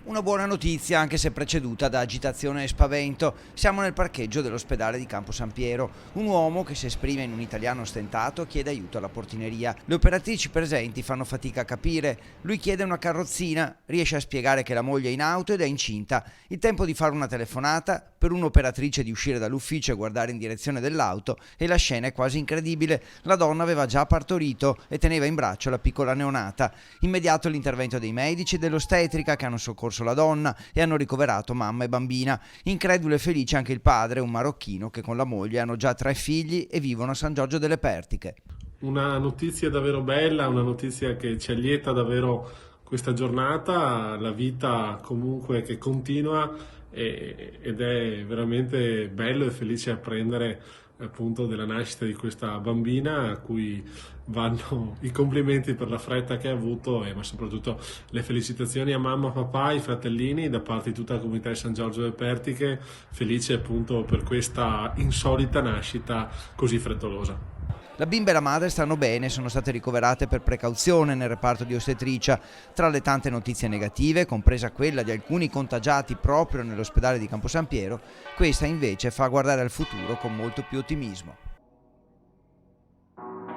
Una buona notizia, anche se preceduta da agitazione e spavento. Siamo nel parcheggio dell'ospedale di Campo San Piero. Un uomo che si esprime in un italiano stentato chiede aiuto alla portineria. Le operatrici presenti fanno fatica a capire. Lui chiede una carrozzina, riesce a spiegare che la moglie è in auto ed è incinta. Il tempo di fare una telefonata, per un'operatrice di uscire dall'ufficio e guardare in direzione dell'auto, e la scena è quasi incredibile. La donna aveva già partorito e teneva in braccio la piccola neonata. Immediato l'intervento dei medici e dell'ostetrica che hanno soccorso la donna e hanno ricoverato mamma e bambina. Incredulo e felice anche il padre, un marocchino che con la moglie hanno già 3 figli e vivono a San Giorgio delle Pertiche. Una notizia davvero bella, una notizia che ci allieta davvero questa giornata, la vita comunque che continua ed è veramente bello e felice apprendere appunto della nascita di questa bambina a cui vanno i complimenti per la fretta che ha avuto ma soprattutto le felicitazioni a mamma, papà, ai fratellini da parte di tutta la comunità di San Giorgio delle Pertiche, felice appunto per questa insolita nascita così frettolosa. La bimba e la madre stanno bene, sono state ricoverate per precauzione nel reparto di ostetricia. Tra le tante notizie negative, compresa quella di alcuni contagiati proprio nell'ospedale di Campo San Piero, questa invece fa guardare al futuro con molto più ottimismo.